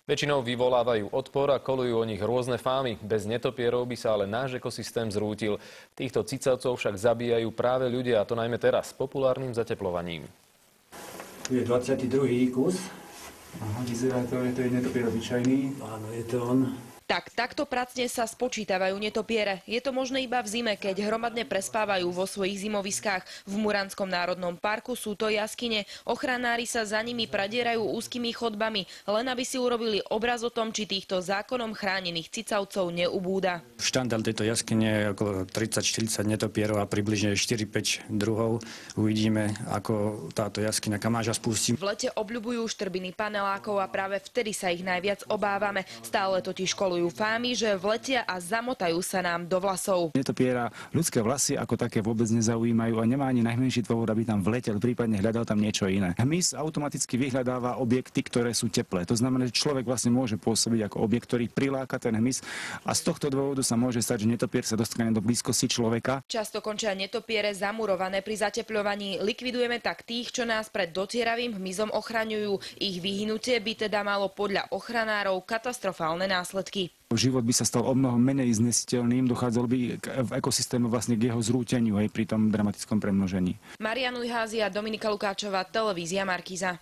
Väčšinou vyvolávajú odpor a kolujú o nich rôzne fámy. Bez netopierov by sa ale náš ekosystém zrútil. Týchto cicavcov však zabíjajú práve ľudia, a to najmä teraz, populárnym zateplovaním. Tu je 22. kus. Aha, vyzerá to, že to je netopier obyčajný. Áno, je to on. Takto pracne sa spočítavajú netopiere. Je to možné iba v zime, keď hromadne prespávajú vo svojich zimoviskách. V Muranskom národnom parku sú to jaskyne. Ochranári sa za nimi pradierajú úzkymi chodbami, len aby si urobili obraz o tom, či týchto zákonom chránených cicavcov neubúda. Štandard tejto jaskyne je okolo 30-40 netopierov a približne 4-5 druhov. Uvidíme, ako táto jaskyňa kamáža spustí. V lete obľubujú štrbiny panelákov a práve vtedy sa ich najviac obávame. Stále totiž kolujú fámy, že vletia a zamotajú sa nám do vlasov. Netopiera ľudské vlasy ako také vôbec nezaujímajú a nemá ani najmenší dôvod, aby tam vletel, prípadne hľadal tam niečo iné. Hmyz automaticky vyhľadáva objekty, ktoré sú teplé. To znamená, že človek vlastne môže pôsobiť ako objekt, ktorý priláka ten hmyz, a z tohto dôvodu sa môže stať, že netopier sa dostane do blízkosti človeka. Často končia netopiere zamurované pri zatepľovaní. Likvidujeme tak tých, čo nás pred dotieravým hmyzom ochraňujú. Ich vyhnutie by teda malo podľa ochranárov katastrofálne následky. Život by sa stal omnoho menej znesiteľným, dochádzalo by v ekosystéme vlastne k jeho zrúteniu aj pri tom dramatickom premnožení. Marian Liházia, Dominika Lukáčová, televízia Markíza.